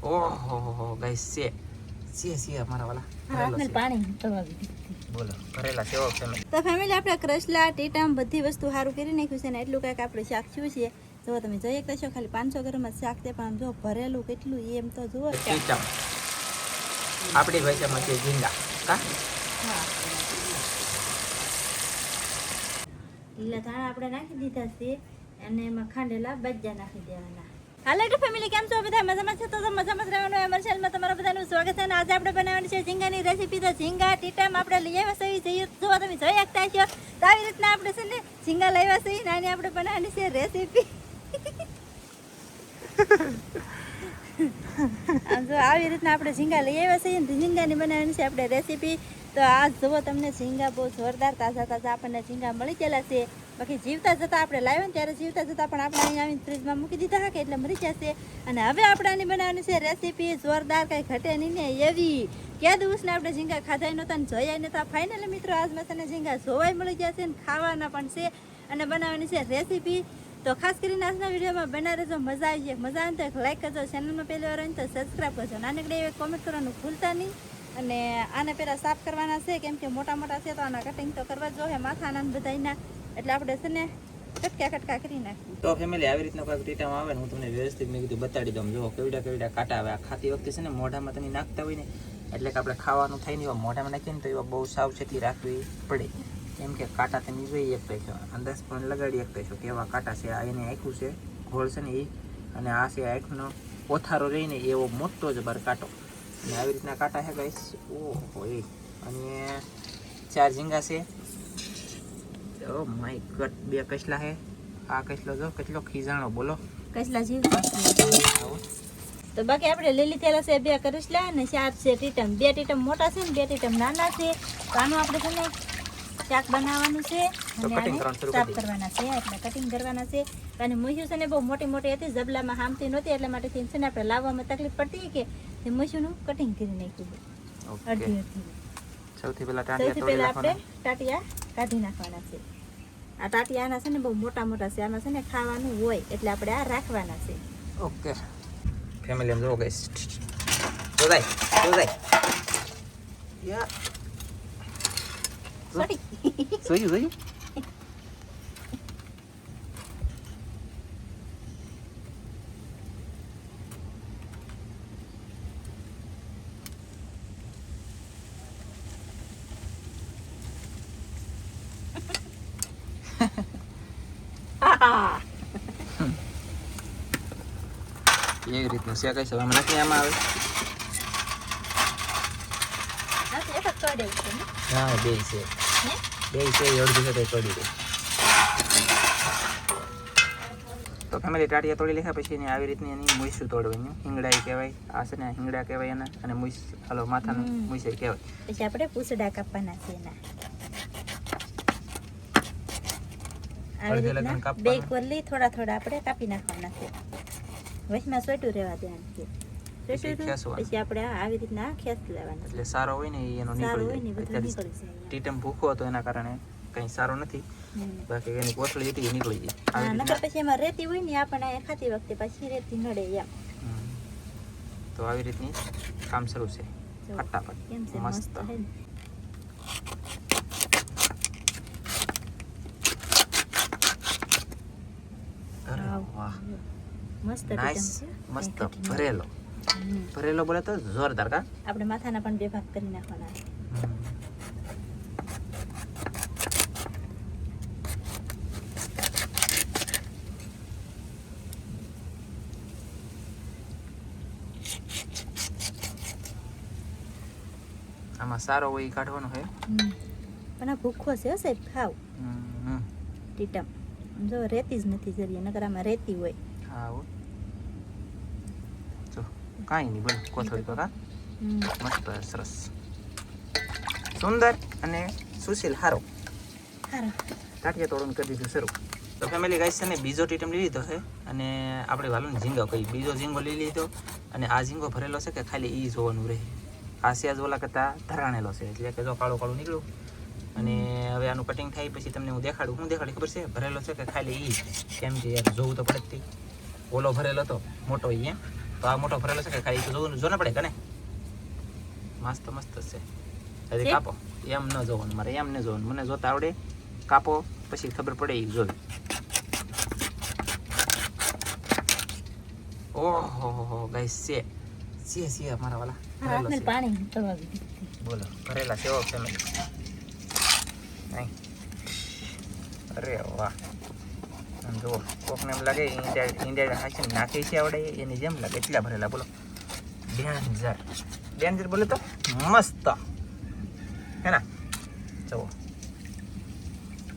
ઓહો ગાઈસ છે અમારા વાલા ભરેલો છે. પાણી તળવા દીધી. બોલો ભરેલા સેવો ફેમિલી. તો ફેમિલી આપણે કરસલા ટીટામ બધી વસ્તુ સારું કરી નાખ્યું છે ને એટલું કાંઈક આપણે શાક થયું છે. જો તમે જોઈ શકશો ખાલી 500 ગ્રામ જ શાક છે પણ આમ જો ભરેલું કેટલું એમ તો જુઓ. ટીચમ આપણી ભાષામાં છે ઝીંગા કા હા લીલા ધાણા આપણે નાખી દીધા છે અને એમાં ખાંડેલા બజ్જા નાખી દેવાના. હાલો તો ફેમિલી કેમ છો બધા મજામાં છે? તો મજામાં જ રહેવાનું. અમારા ચેનલમાં તમારા બધાનું સ્વાગત છે અને આજે આપણે બનાવવાની છે ઝીંગાની રેસીપી. તો ઝીંગા ટીટામ આપણે લઈ આવ્યા છે જઈએ જો તમે જોઈ શકતા છો. તો આવી રીતના આપણે છે ને ઝીંગા લાવ્યા છે નાની આપણે બનાવવાની છે રેસીપી. આમ જો આવી રીતના આપણે ઝીંગા લઈ આવ્યા છીએ ઝીંગાની બનાવવાની છે આપણે રેસીપી. તો આજ જુઓ તમને ઝીંગા બહુ જોરદાર તાજા આપણને ઝીંગા મળી ગયેલા છે. બાકી જીવતા જતા આપણે લાવ્યા ને ત્યારે જીવતા જતા પણ આપણે અહીંયા આવીને ફ્રીજમાં મૂકી દીધા હા કે એટલે મરી જશે. અને હવે આપણે આની બનાવવાની છે રેસીપી જોરદાર, કંઈ ઘટે નહીં ને એવી. ક્યાં દિવસને આપણે ઝીંગા ખાધા નહોતા ને જોયા નહોતા. ફાઇનલી મિત્રો આજમાં તને ઝીંગા જોવાય મળી જશે ને ખાવાના પણ છે અને બનાવવાની છે રેસીપી. તો ખાસ કરીને આજના વિડીયોમાં બના રહેજો. મજા આવી જાય. મજા આવે તો એક લાઈક કરજો. ચેનલમાં પહેલી વાર હોય તો સબસ્ક્રાઈબ કરજો. નાનકડી એવી કોમેન્ટ કરવાનું ભૂલતા નહીં. અને આને પહેલાં સાફ કરવાના છે કેમ કે મોટા મોટા છે તો આના કટિંગ તો કરવા જ જોઈએ માથાના બધાના. એટલે આપણે છે ને કટકા કરી નાખીએ. તો ફેમિલી આવી રીતના કોઈ ટીટામાં આવે ને હું તમને વ્યવસ્થિત મેં કીધું બતાડી દઉં. જો કેવડા કાંટા આવે. આ ખાતી વખતે છે ને મોઢામાં તમે નાખતા હોય ને એટલે કે આપણે ખાવાનું થાય ને એવા મોઢામાં નાખીએ ને તો એવા બહુ સાવચેતી રાખવી પડે. કેમ કે કાંટા તમે જોઈ શકતા છો, અંદાજ પણ લગાડી શકતા છો કેવા કાંટા છે. આ એને આખું છે ઘોળ છે ને એ, અને આ છે આંખનો ઓથારો રહીને એવો મોટો જ બાર કાંટો. અને આવી રીતના કાંટા છે ગાઈસ. ઓહો એ અને 4 ઝીંગા છે. ઓ માય ગોડ 2 કસલા છે. આ કસલો જો કેટલો ખીજાણો બોલો. કસલા જીવ તો બાકી આપણે લીલી થયેલા છે 2 કરસલા અને 4 છે ટીટમ. 2 ટીટમ મોટા છે ને 2 ટીટમ નાના છે. તો આનું આપણે છે ને શાક બનાવવાનું છે અને આને સાફ કરવાના છે. એટલે કટિંગ કરવાના છે. અને મૂછ્યું છે ને બહુ મોટી મોટી હતી, જબલામાં હામતી નહોતી એટલે માટે છે ને આપણે લાવવામાં તકલીફ પડતી કે તે મૂછ્યુંનું કટિંગ કરી નાખ્યું અડધી અડધી. સૌથી પહેલા આપણે ટાટિયા કાઢી નાખવાના છે. આ ટાટિયાના છે ને બહુ મોટા મોટા છે. આમાં છે ને ખાવાનું હોય એટલે આપણે આ રાખવાના છે. ઓકે ફેમિલી એમ જો ગાઈસ જોઈ યા સોરી જોયું એવી રીતનું છે કઈ સવા નાખી આમાં આવે. હા બે છે અડધી છે તોડી દે. તો ફેમિલી ટાટિયા તોડી લીધા પછી એની આવી રીતની એની મૂઈસું તોડવાની. હિંગડા કહેવાય. આ છે ને હિંગડા કહેવાય એના, અને મૂઈસ હાલો માથાનું મૂઈસે કહેવાય. પછી આપણે પૂછડા કાપવાના છે એના. આવી રીતના બે કોલી થોડા આપણે કાપી નાખવાના છે. વચમાં સોટું રહેવા દેવાનું છે. પછી આપણે આવી રીતના ખેસ લેવાના. એટલે સારો હોય ને એનો નીકળી જાય. ટીટમ ભૂખો હતો એના કારણે કંઈ સારો નથી. બાકી એની કોથળી હતી એ નીકળી જાય. નકર પછી એમાં રેતી હોય ને આપણને ખાતી વખતે પછી રેતી નડે એમ. તો આવી રીતની કામ શરૂ છે ફટાફટ મસ્ત. મસ્ત મસ્ત ભરેલો બોલે તો જોરદાર. કા આપણે માથાના પણ 2 ભાગ કરી નાખવાના. આમાં સારો હોય કાઢવાનો છે પણ આ ભૂખો છે સાહેબ ખાવ. ટીટમ જો રેતી જ નથી જરી, નકર આમાં રેતી હોય. હા જો કાંઈ નહીં બોલ કોથળી તો કા મસ્ત સરસ સુંદર અને સુશીલ હારો ટાટિયા તોડવાનું કરી દીધું શરૂ. તો ફેમિલી ગાઈસ છે ને બીજો ટીટમ લઈ લીધો છે અને આપણે વાલોને ઝીંગો કહી બીજો ઝીંગો લઈ લીધો. અને આ ઝીંગો ભરેલો છે કે ખાલી એ જોવાનું રહે. આ સેજ ઓલા કરતાં ધરાણેલો છે એટલે કે જો કાળું કાળું નીકળ્યું. અને હવે આનું કટિંગ થાય પછી તમને હું દેખાડું. હું દેખાડી ખબર છે ભરેલો છે કે ખાલી એ, કેમ કે યાર જોવું તો પડે જ. ઓલો ભરેલો તો મોટો અહીંયા તો આ મોટો ભરેલો છે કે ખાલી તો જો ને પડે કને મસ્ત મસ્ત છે હજી કાપો એમ ન જોવાનું મારે એમ ન જોવાનું મને જોતા આવડે કાપો પછી ખબર પડે એ જોઈ ઓહો ગાઈસ છે અમારા વાલા ભરેલો છે. પાણી નીકળવા દીધી. બોલો ભરેલા સેવો ફેમિલી નહીં અરે વાહ આમ જુઓ કોકને એમ લાગે ઈંડા હાચી નાખી છે આવડે એની જેમ લાગે એટલા ભરેલા બોલો ડેન્જર બોલે તો મસ્ત હે ના જુઓ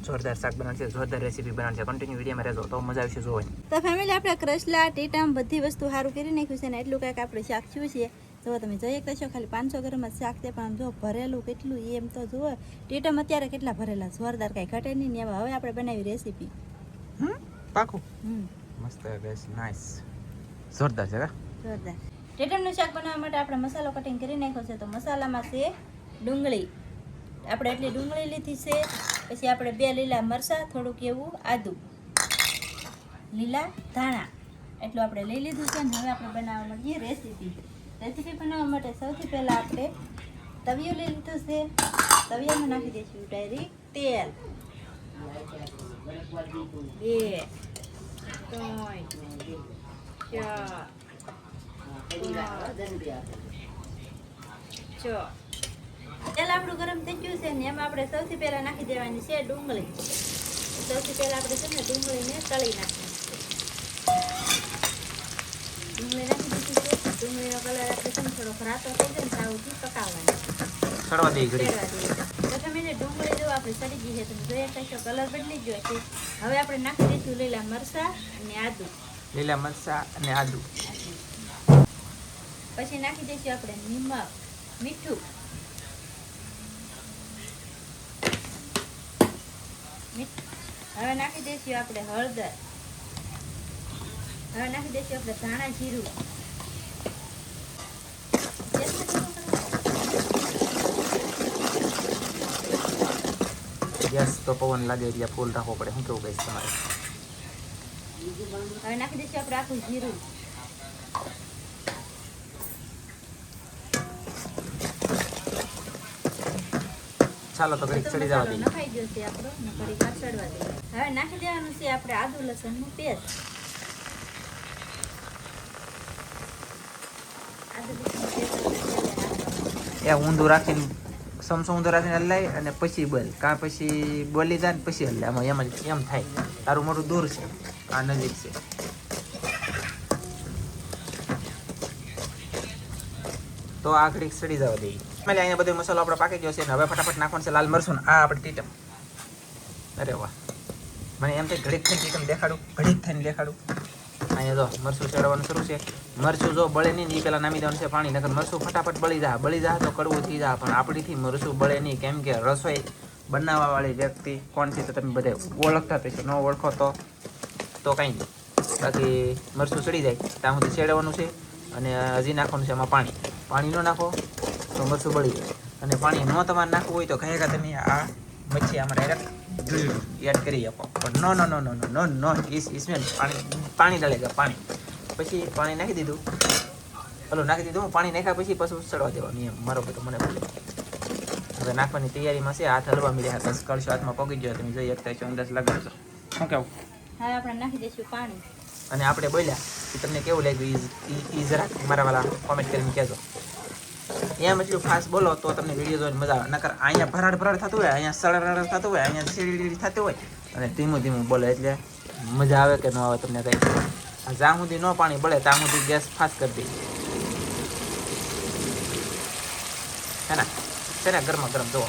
જોરદાર શાક બનાવશે જોરદાર રેસીપી બનાવશે કન્ટિન્યુ વિડીયોમાં રહેજો તો મજા આવશે જોવાની. તો ફેમિલી આપણે કરસલા ટીટામ બધી વસ્તુ સારું કરી નાખ્યું છે ને એટલું કાંઈક આપણે શાક થયું છે. જો તમે જોઈ કહેશો ખાલી 500 ગ્રામ જ શાક છે પણ આમ જો ભરેલું કેટલું એમ તો જુઓ ટીટમ અત્યારે કેટલા ભરેલા જોરદાર કાંઈ ઘટે નહીં ને એમાં હવે આપણે બનાવી રેસીપી. પાકું મસ્ત બેસ નાઈસ જોરદાર છે જોરદાર. ટીટમનું શાક બનાવવા માટે આપણે મસાલો કટિંગ કરી નાખ્યો છે. તો મસાલામાં છે ડુંગળી, આપણે એટલી ડુંગળી લીધી છે. પછી આપણે 2 લીલા મરચાં, થોડુંક એવું આદું, લીલા ધાણા એટલું આપણે લઈ લીધું છે. ને હવે આપણે બનાવવા માંડીએ રેસીપી. રેસીપી બનાવવા માટે સૌથી પહેલાં આપણે તવિયું લઈ લીધું છે. તવિયામાં નાખી દઈશું ડાયરેક્ટ તેલ 2 3 4 તેલ આપણું ગરમ થઈ ગયું છે ને એમાં આપણે સૌથી પહેલા નાખી દેવાની છે ડુંગળી. સૌથી પહેલા આપણે છે ને ડુંગળીને તળી નાખીએ. ડુંગળી નાખી દીધી છે. ડુંગળીનો કલર આપણે છે ને થોડોક રાતો થઈ જાય ને સાવથી પકાવવાની સડવા દે ઘડી. તો તમે જે ડુંગળી જો આપણે સડી ગઈ છે તમે જોઈએ કશો કલર બદલી ગયો છે. હવે આપણે નાખી દઈશું લીલા મરચાં અને આદુ. લીલા મરચાં અને આદુ પછી નાખી દઈશું આપણે નિમક, મીઠું, હવે નાખી દઈશું આપણે હળદર. હવે નાખી દઈશું આપણે ધાણા જીરું. ગેસ તો પવન લાગે એટલે ફૂલ રાખવો પડે શું કેવું કહીશ તમારે. હવે નાખી દઈશું આપણે આખું જીરું. ચાલો તો ઘડીક ચડી જવા દઈએ. નખાઈ ગયો છે આપણો ને ઘડીક વાર ચડવા દઈએ. હવે નાખી દેવાનું છે આપણે આદુ લસણનું પેસ્ટ. એ ઊંધું રાખીને સમસો ઊંધું રાખીને હલાય અને પછી બોલ કાં પછી બોલી જાય ને પછી હલાય આમાં એમ જ એમ થાય. તારું મોટું દૂર છે આ નજીક છે. તો આ ઘડીક સડી જવા દઈએ. એટલે અહીંયા બધો મસાલો આપણે પાકી ગયો છે ને હવે ફટાફટ નાખવાનું છે લાલ મરચું ને આ આપણે ટીટમ. અરે વાહ મને એમ થાય ઘડીક થઈને ટીટમ દેખાડું ઘડીક થઈને દેખાડું. અહીંયા જો મરચું ચડવાનું શરૂ છે. મરચું જો બળે નહીં એ પહેલાં નામી દેવાનું છે પાણી નકર મરચું ફટાફટ બળી જાય તો કડવું થઈ જાય પણ આપણીથી મરચું બળે નહીં કેમ કે રસોઈ બનાવવાવાળી વ્યક્તિ કોણ છે તો તમે બધે ઓળખતા થશો ન ઓળખો તો કંઈ નહીં. બાકી મરચું ચડી જાય ત્યાં સુધી ચેડવાનું છે અને હજી નાખવાનું છે આમાં પાણી ન નાખો તો મરચું બળી જાય અને પાણી ન તમારે નાખવું હોય તો કહેગા તમે આ મચ્છી આમાં ડાયરેક્ટ એડ કરી આપો પણ નો इसमें પાણી ડાલેગા પાણી. પછી પાણી નાખી દીધું પાણી નાખ્યા પછી પાછું ચડવા દેવાનું એમ મારો બધો મને બોલે. હવે નાખવાની તૈયારીમાં છે. હાથ હલવા મળ્યા હતા કળશો હાથમાં પગી ગયો તમે જોઈ શકતા છો અંદાજ લગાડશો શું કેવું. હવે આપણે નાખી દઈશું પાણી. અને આપણે બોલ્યા કે તમને કેવું લાગ્યું એ જરાક મારા વાળા કોમેન્ટ કરીને કહેજો. એમ એટલું ફાસ્ટ બોલો તો તમને વિડીયો જોઈને મજા આવે નકર અહીંયા ભરાડ થતું હોય અહીંયા સળડ થતું હોય અહીંયા સીડી થતું હોય અને ધીમું બોલે એટલે મજા આવે કે ન આવે તમને કંઈ. જ્યાં સુધી ન પાણી બળે ત્યાં સુધી ગેસ ફાસ્ટ કરી દઈએ છે ને ગરમ જુઓ.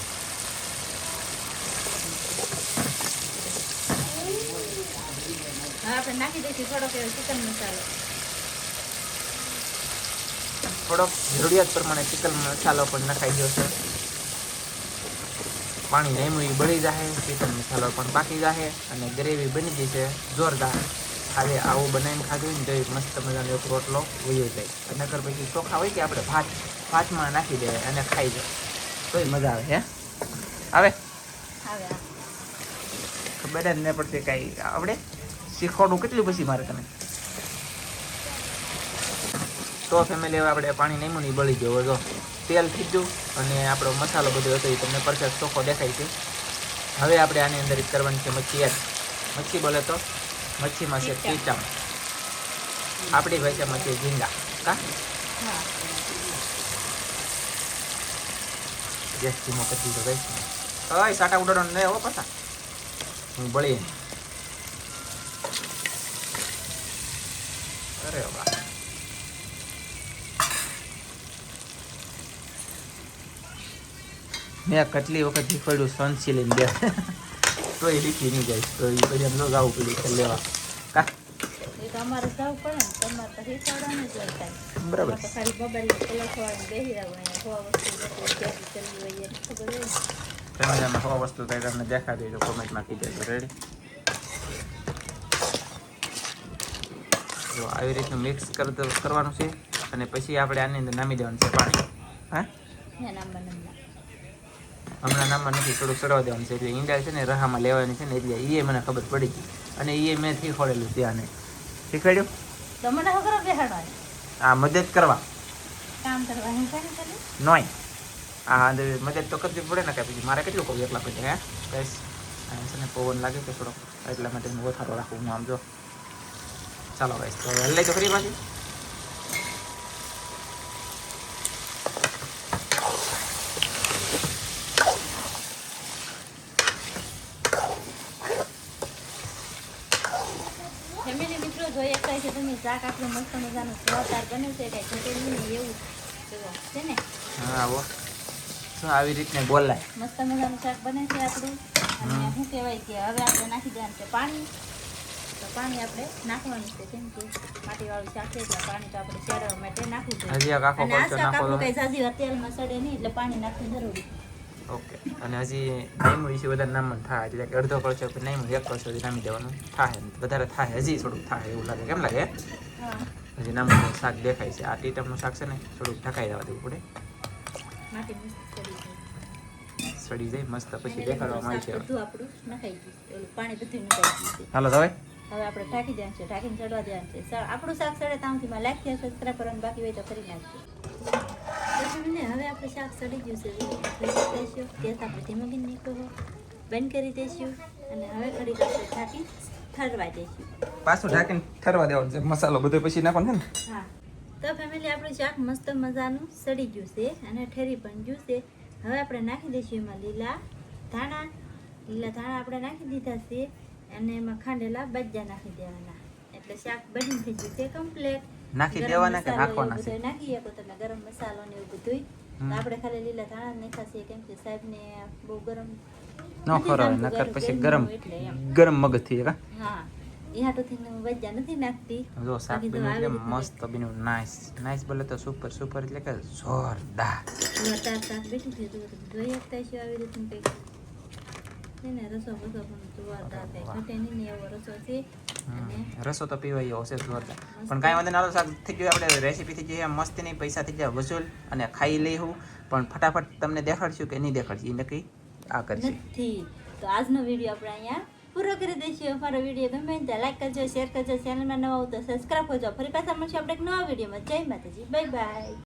હવે આપણે નાખી દઈશું થોડોક એવો ચિકન મસાલો. થોડોક જરૂરિયાત પ્રમાણે ચિકન મસાલો પણ નખાઈ ગયો છે. પાણી નહીં બળી જાય ચિકન મસાલો પણ પાકી જાય અને ગ્રેવી બની ગઈ છે જોરદાર. ખાલી આવું બનાવીને ખાધું ને તો મસ્ત મજાનો એક રોટલો વયો જાય નકર પછી ચોખા હોય કે આપણે ભાતમાં નાખી દે અને ખાઈ જાય તોય મજા આવે. આવે ખબર જ ન પડતી કાંઈ આપણે શીખવાનું કેટલું પછી મારે તને તો ફેમિલી હવે આપણે પાણી નહીં મૂની બળી ગયો જો તેલ થઈ ગયું અને આપણો મસાલો બધો હતો એ તમને પરફેક્ટ ચોખ્ખો દેખાય છે. હવે આપણે આની અંદર કરવાની છે મચ્છી એડ. મચ્છી બોલે તો મચ્છીમાં છે ટીચમ, આપણી ભાષામાં છે ઝીંગા. કા ગેસ ધીમો કરી દીધો ભાઈ. હવે સાટા ઉડાડો નહીં હો પાછા, હું બળી. અરે વાહ, મેં કેટલી વખત શીખવાડ્યું સનસી લઈને બે તો એ લીખી નહીં જાય તો એ પછી એમ ન જવું પડ્યું લેવા. કા એ તો અમારે જવું પડે ને, તમારે તો શીખવાડવાનું જ હોય કાંઈ. બરાબર. તો ખાલી મોબાઈલ કલર ખવાડીને બેસી રહેવું, અહીંયા વસ્તુ ચલવી હોય એને ખબર હોય ને. તમે આમાં વસ્તુ કંઈ તમને દેખાતી હોય તો કોમેન્ટમાં કહી દેજો. રેડી? જો આવી રીતનું મિક્સ કરવાનું છે અને પછી આપણે આની અંદર નામી દેવાનું છે પાણી. હા, હમણાં નામમાં નથી, થોડુંક સડવા દેવાનું છે. એટલે ઈંડા છે ને રહામાં લેવાની છે ને, એટલે એ મને ખબર પડી ગઈ અને એ મેં શીખવાડેલું ત્યાંને. શીખવાડ્યું તો મને ખબર બેહાડવા આ મદદ કરવા કામ કરવા હું કરે કરે નોય. હા મદદ તો કરવી પડે ને, કે પછી મારે કેટલું કહું એટલા પછી. હે બસ છે ને પવન લાગે કે થોડોક, એટલા માટે હું વધારો રાખું. હું આમ જો ચાલો ભાઈ તો હવે હલાઈ તો ખરી પાછી. ફેમિલી મિત્રો જોઈએ કહે છે તમે શાક આપણું મસ્ત મજાનું સ્વાદાર બને છે, કાંઈ ઘટેલું નહીં એવું છે ને. હા આવો શું આવી રીતને બોલાય. મસ્ત મજાનું શાક બને છે આપણું. અને શું કહેવાય કે હવે આપણે નાખી દેવાનું છે પાણી. તો પાણી આપણે નાખવાનું છે, કેમ કે માટીવાળું શાક છે એટલે પાણી તો આપણે શેરવા માટે નાખવું જોઈએ. હજી એક આખો અને આ કલચો શાક નાખો. આપણું કંઈ ઝાઝી તેલમાં સડે નહીં એટલે પાણી નાખવું જરૂરી. ઓકે. અને હજી નાઈમું વિશે વધારે નામમાં થાય એટલે કે અડધો કળશો કે નાઈમું 1 કળશો નામી દેવાનું થાય. વધારે થાય, હજી થોડુંક થાય એવું લાગે. કેમ લાગે? હા, હજી નામનું શાક દેખાય છે. આ ટીટમનું શાક છે ને થોડુંક ઢકાઈ દેવા દેવું પડે, માટી મસ્ત સડી જાય. સડી જાય મસ્ત, પછી દેખાડવામાં આવી છે. બધું આપણું નખાઈ ગયું, ઓલું પાણી બધું નખાઈ ગયું છે. હાલો તો હવે આપણે ઢાંકી દેવાનું છે, ઢાંકીને ચડવા દેવાનું છે. આપણું શાક સડે તાવથી લાઈક થયા સબસ્ક્રાઈબ કરવાનું બાકી હોય તો કરી નાખજો. હવે આપણે શાક સડી ગયું છે, દઈશું ગેસ આપણે ધીમો કરી નાખ્યો, બંધ કરી દઈશું અને હવે ઘડી આપણે ઢાંકી ઠરવા દઈશું. પાછું ઢાંકીને ઠરવા દેવાનું છે. મસાલો બધો પછી નાખવાનો છે ને. હા, તો ફેમિલી આપણું શાક મસ્ત મજાનું સડી ગયું છે અને ઠરી પણ ગયું છે. હવે આપણે નાખી દઈશું એમાં લીલા ધાણા. લીલા ધાણા આપણે નાખી દીધા છે અને એમાં ખાંડેલા બજ્જા નાખી દેવાના. એટલે શાક બની થઈ ગયું છે કમ્પ્લીટ. નાખી દેવાના કે નાખવાના છે? નાખી આપો તમે ગરમ મસાલો ને એવું બધું. તો આપણે ખાલી લીલા ધાણા નાખ્યા છે, કેમ કે સાહેબ ને બહુ ગરમ ન ખરાય, નકર પછી ગરમ એટલે એમ. ગરમ મગજ થઈ જાય. હા, એ હાટોથી હું બજ્જા નથી નાખતી. જો શાક બન્યું એટલે મસ્ત બન્યું. નાઈસ નાઈસ બોલે તો સુપર સુપર એટલે કે જોરદાર. જોરદાર શાક બેઠું છે. તો જોઈ શકતા છો આવી રીતનું કંઈક છે ને. રસો બસો પણ જોરદાર કંઈ ઘટે નહીં ને એવો રસો છે. અને રસો તો પીવાય એવો છે જોરદાર. પણ કાંઈ વાંધો ના, શાક થઈ ગયું, આપણે રેસીપી થઈ ગઈ મસ્તી નહીં, પૈસા થઈ ગયા વસૂલ અને ખાઈ લઈશું. પણ ફટાફટ તમને દેખાડશું કે નહીં દેખાડશું એ નક્કી આ કરશે નથી. તો આજનો વિડીયો આપણે અહીંયા પૂરો કરી દઈશું. અમારો વિડીયો ગમે તો લાઈક કરજો, શેર કરજો, ચેનલમાં નવા હો તો સબસ્ક્રાઈબ કરજો. ફરી પાછા મળશું આપણે એક નવા વિડીયોમાં. જય માતાજી, બાય બાય.